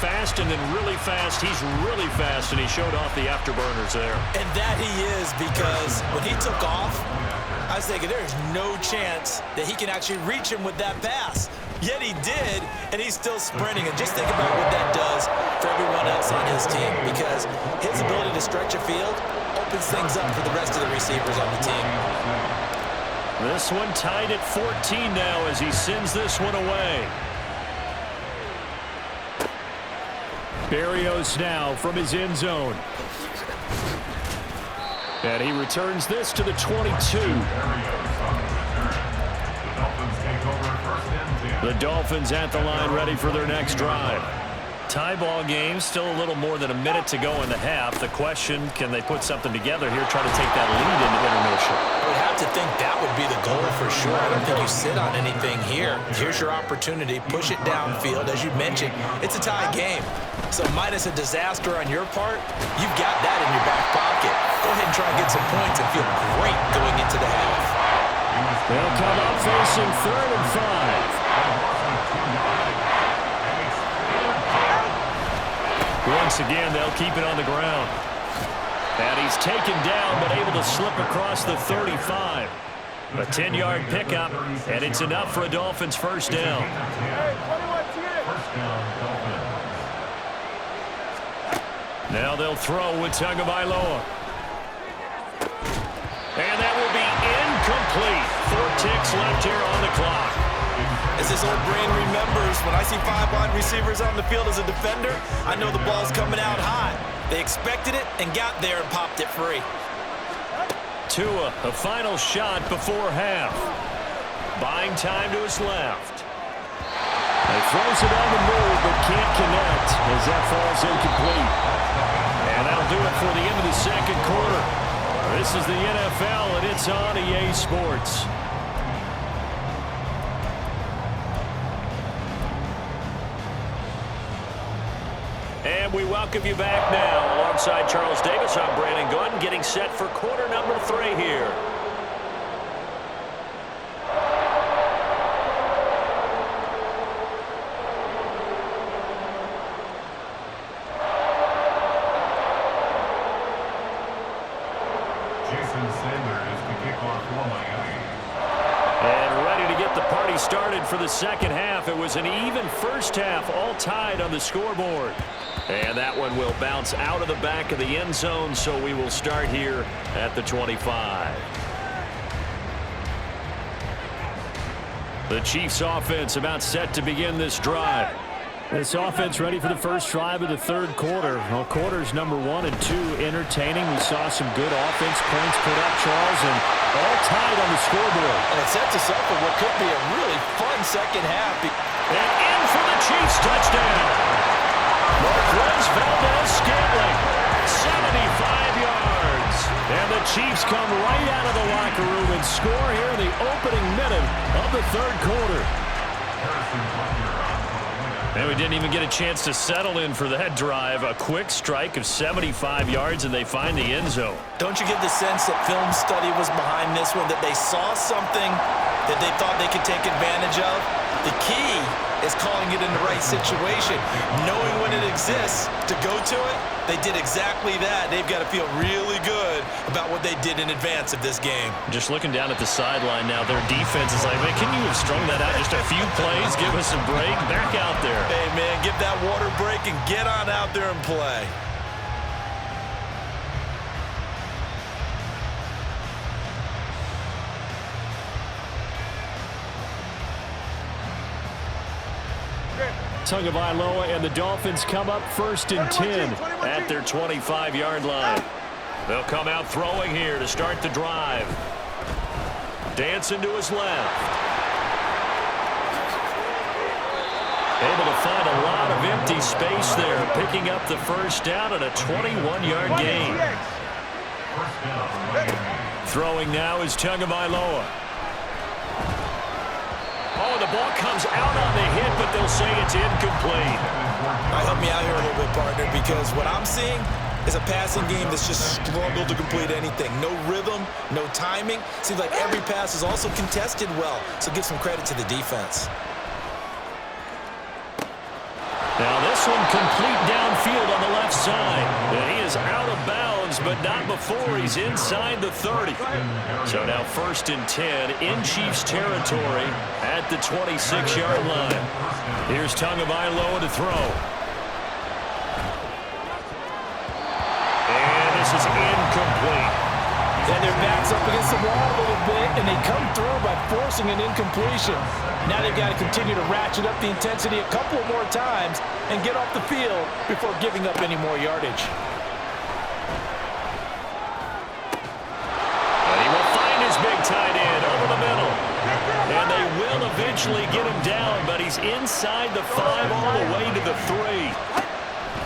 fast and then really fast. He's really fast, and he showed off the afterburners there. And that he is, because when he took off, I was thinking there's no chance that he can actually reach him with that pass. Yet he did, and he's still sprinting. And just think about what that does for everyone else on his team, because his ability to stretch a field opens things up for the rest of the receivers on the team. This one tied at 14 now as he sends this one away. Berrios now from his end zone. And he returns this to the 22. The Dolphins at the line ready for their next drive. Tie ball game, still a little more than a minute to go in the half. The question, can they put something together here, try to take that lead into intermission? I would have to think that would be the goal for sure. I don't think you sit on anything here. Here's your opportunity. Push it downfield. As you mentioned, it's a tie game. So minus a disaster on your part, you've got that in your back pocket. Go ahead and try and get some points and feel great going into the half. They'll come up facing 3rd and 5. Once again, they'll keep it on the ground. And he's taken down, but able to slip across the 35. A 10-yard pickup, and it's enough for a Dolphins first down. Now they'll throw with Tagovailoa. And that will be incomplete. 4 ticks left here on the clock. As this old brain remembers, when I see 5 wide receivers on the field as a defender, I know the ball's coming out hot. They expected it and got there and popped it free. Tua, a final shot before half. Buying time to his left. He throws it on the move, but can't connect as that falls incomplete. And that'll do it for the end of the second quarter. This is the NFL, and it's on EA Sports. And we welcome you back now. Alongside Charles Davis, I'm Brandon Gunn, getting set for quarter number 3 here. And ready to get the party started for the second half. It was an even first half, all tied on the scoreboard. And that one will bounce out of the back of the end zone, so we will start here at the 25. The Chiefs offense about set to begin this drive. This offense ready for the first drive of the third quarter. Well, quarters number 1 and 2 entertaining. We saw some good offense points put up, Charles, and all tied on the scoreboard. And it sets us up for what could be a really fun second half. And in for the Chiefs touchdown. Marquez Valdez-Scantling, 75 yards. And the Chiefs come right out of the locker room and score here in the opening minute of the third quarter. And we didn't even get a chance to settle in for that drive. A quick strike of 75 yards, and they find the end zone. Don't you get the sense that film study was behind this one, that they saw something that they thought they could take advantage of? The key is calling it in the right situation, knowing when it exists to go to it. They did exactly that. They've got to feel really good about what they did in advance of this game. Just looking down at the sideline now, their defense is like, man, can you have strung that out just a few plays? Give us a break. Back out there. Hey, man, give that water break and get on out there and play. Tagovailoa and the Dolphins come up 1st and 10 at their 25-yard line. They'll come out throwing here to start the drive. Dancing to his left. Able to find a lot of empty space there, picking up the first down and a 21-yard gain. Throwing now is Tagovailoa. Oh, the ball comes out on the hit, but they'll say it's incomplete. Help me out here a little bit, partner, because what I'm seeing is a passing game that's just struggled to complete anything. No rhythm, no timing. Seems like every pass is also contested well, so give some credit to the defense. Now this one complete downfield on the left side. And he is out of bounds, but not before he's inside the 30. So now 1st and 10 in Chiefs territory at the 26-yard line. Here's Tagovailoa to throw. And this is incomplete. And their back's up against the wall a little bit, and they come through by forcing an incompletion. Now they've got to continue to ratchet up the intensity a couple of more times and get off the field before giving up any more yardage. And he will find his big tight end over the middle. And they will eventually get him down, but he's inside the 5 all the way to the 3.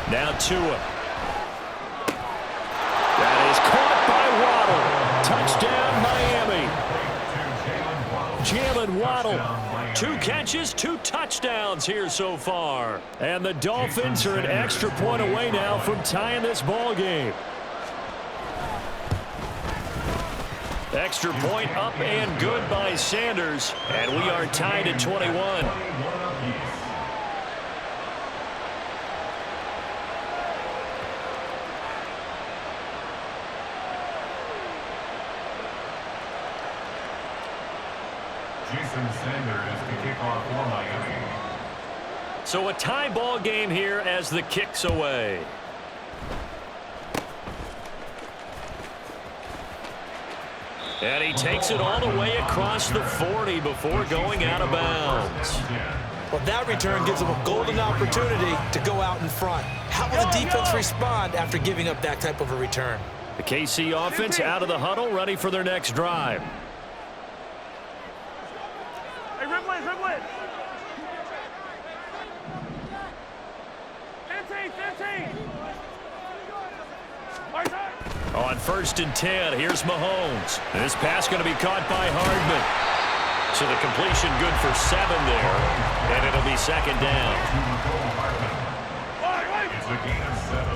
Now Tua. That is caught by Waddle. Touchdown, Miami. Jalen Waddle. 2 catches, 2 touchdowns here so far. And the Dolphins are an extra point away now from tying this ball game. Extra point up and good by Sanders. And we are tied at 21. Sanders to kick off for Miami. So a tie ball game here as the kick's away. And he takes it all the way across the 40 before going out of bounds. Well, that return gives them a golden opportunity to go out in front. How will the defense respond after giving up that type of a return? The KC offense out of the huddle, ready for their next drive. On 1st and 10, here's Mahomes. This pass going to be caught by Hardman. So the completion good for 7 there, and it'll be 2nd down. It's a gain of 7.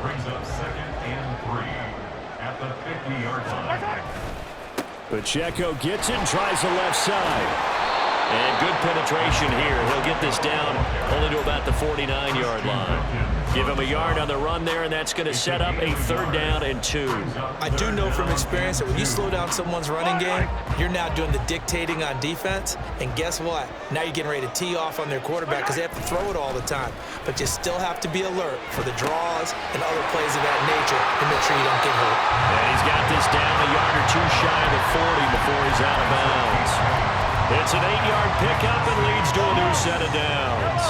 Brings up 2nd and 3 at the 50-yard line. Pacheco gets it and tries the left side. And good penetration here. He'll get this down only to about the 49-yard line. Give him a yard on the run there, and that's going to set up a 3rd down and 2. I do know from experience that when you slow down someone's running game, you're now doing the dictating on defense. And guess what? Now you're getting ready to tee off on their quarterback because they have to throw it all the time. But you still have to be alert for the draws and other plays of that nature to make sure you don't get hurt. And he's got this down a yard or 2 shy of the 40 before he's out of bounds. It's an 8-yard pickup and leads to a new set of downs.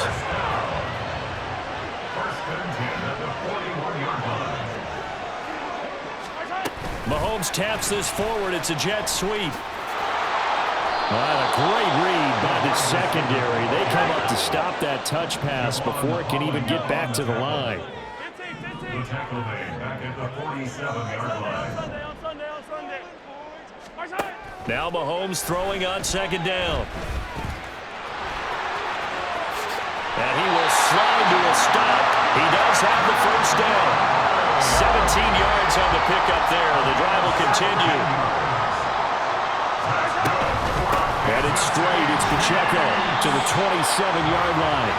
Mahomes taps this forward. It's a jet sweep. Well, a great read by the secondary. They come up to stop that touch pass before it can even get back to the line. The tackle made back at the 47-yard line. Now Mahomes throwing on 2nd down. And he will slide to a stop. He does have the 1st down. 17 yards on the pickup there. The drive will continue. And it's straight. It's Pacheco to the 27-yard line.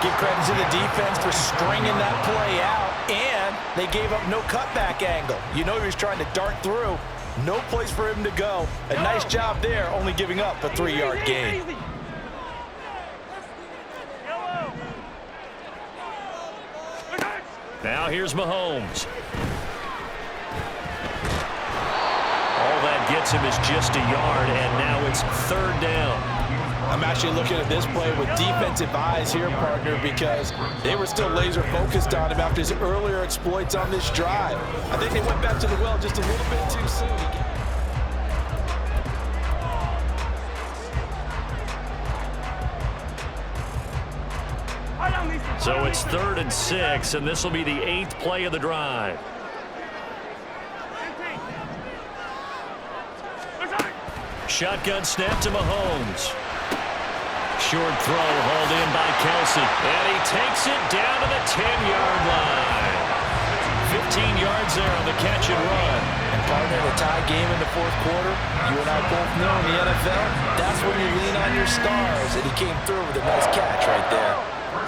Give credit to the defense for stringing that play out, and they gave up no cutback angle. You know he was trying to dart through. No place for him to go. A nice job there, only giving up a 3-yard gain. Now here's Mahomes. All that gets him is just a yard, and now it's 3rd down. I'm actually looking at this play with defensive eyes here, partner, because they were still laser focused on him after his earlier exploits on this drive. I think they went back to the well just a little bit too soon. So it's 3rd and 6, and this will be the 8th play of the drive. Shotgun snap to Mahomes. Short throw hauled in by Kelsey. And he takes it down to the 10-yard line. 15 yards there on the catch and run. And partner, the tie game in the 4th quarter, you and I both know in the NFL, that's when you lean on your stars. And he came through with a nice catch right there.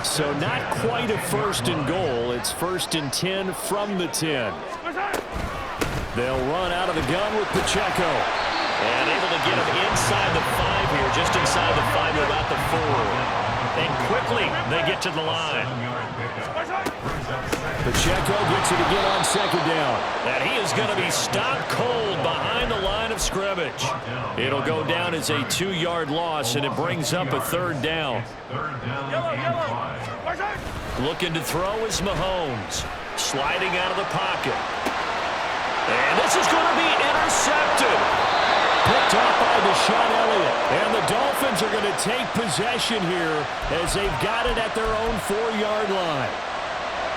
So not quite a first and goal. It's 1st and 10 from the 10. They'll run out of the gun with Pacheco. And able to get him inside the 5 here, just inside the 5 at about the 4. And quickly they get to the line. Pacheco gets it again on 2nd down. And he is going to be stopped cold behind the line of scrimmage. It'll go down as a 2-yard loss, and it brings up a 3rd down. Looking to throw is Mahomes. Sliding out of the pocket. And this is going to be intercepted. Picked off by Deshaun Elliott. And the Dolphins are going to take possession here as they've got it at their own 4-yard line.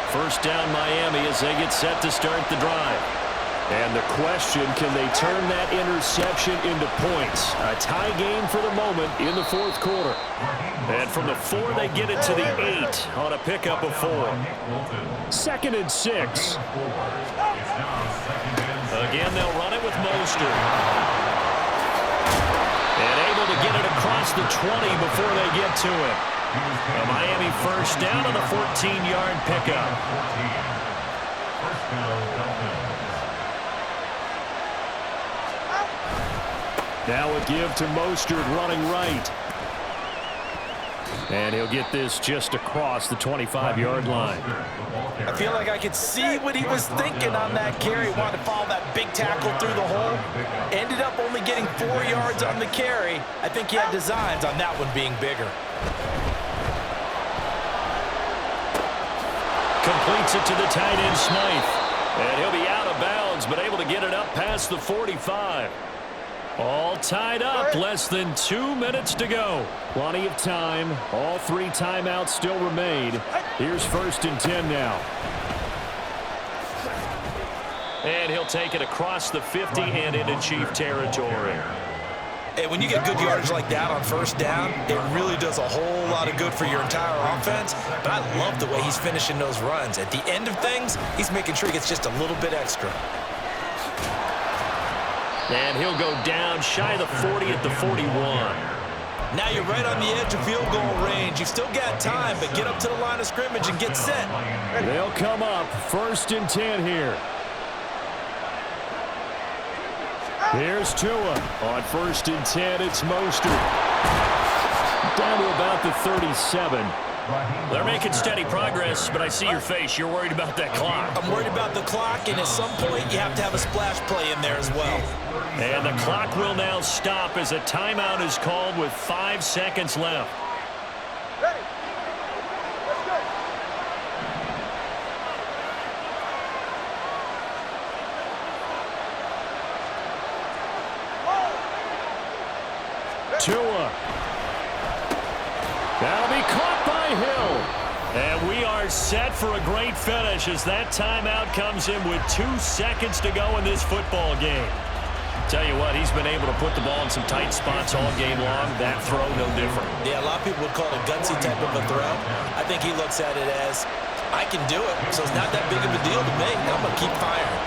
1st down Miami as they get set to start the drive. And the question, can they turn that interception into points? A tie game for the moment in the 4th quarter. And from the 4, they get it to the 8 on a pickup of 4. 2nd and 6. Again, they'll run it with Mostert. And able to get it across the 20 before they get to it. A Miami 1st down on the 14-yard pickup. Now a give to Mostert running right. And he'll get this just across the 25-yard line. I feel like I could see what he was thinking on that carry. Wanted to follow that big tackle through the hole. Ended up only getting 4 yards on the carry. I think he had designs on that one being bigger. Completes it to the tight end, Smythe. And he'll be out of bounds, but able to get it up past the 45. All tied up, less than 2 minutes to go. Plenty of time. All 3 timeouts still remain. Here's 1st and 10 now. And he'll take it across the 50 and into Chief territory. And when you get good yardage like that on 1st down, it really does a whole lot of good for your entire offense. But I love the way he's finishing those runs. At the end of things, he's making sure he gets just a little bit extra. And he'll go down shy of the 40 at the 41. Now you're right on the edge of field goal range. You've still got time, but get up to the line of scrimmage and get set. They'll come up 1st and 10 here. Here's Tua. On 1st and 10, it's Mostert. Down to about the 37. They're making steady progress, but I see your face. You're worried about that clock. I'm worried about the clock, and at some point, you have to have a splash play in there as well. And the clock will now stop as a timeout is called with 5 seconds left. Ready. Let's go. Tua. That'll be caught by Hill. And we are set for a great finish as that timeout comes in with 2 seconds to go in this football game. Tell you what, he's been able to put the ball in some tight spots all game long. That throw, no different. Yeah, a lot of people would call it a gutsy type of a throw. I think he looks at it as, I can do it, so it's not that big of a deal to me. I'm going to keep firing.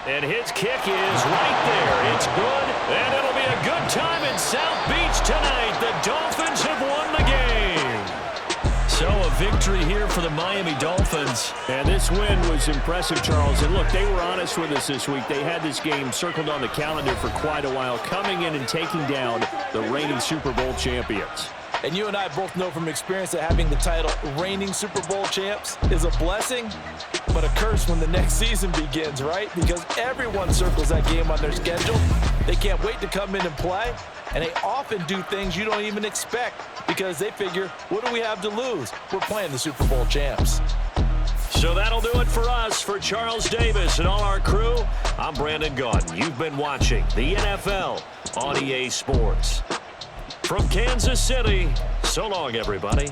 And his kick is right there. It's good, and it'll be a good time in South Beach tonight. The Dolphins have won the game. So a victory here for the Miami Dolphins. And this win was impressive, Charles. And look, they were honest with us this week. They had this game circled on the calendar for quite a while, coming in and taking down the reigning Super Bowl champions. And you and I both know from experience that having the title reigning Super Bowl champs is a blessing, but a curse when the next season begins, right? Because everyone circles that game on their schedule. They can't wait to come in and play, and they often do things you don't even expect because they figure, what do we have to lose? We're playing the Super Bowl champs. So that'll do it for us. For Charles Davis and all our crew, I'm Brandon Gaudin. You've been watching the NFL on EA Sports. From Kansas City, so long, everybody.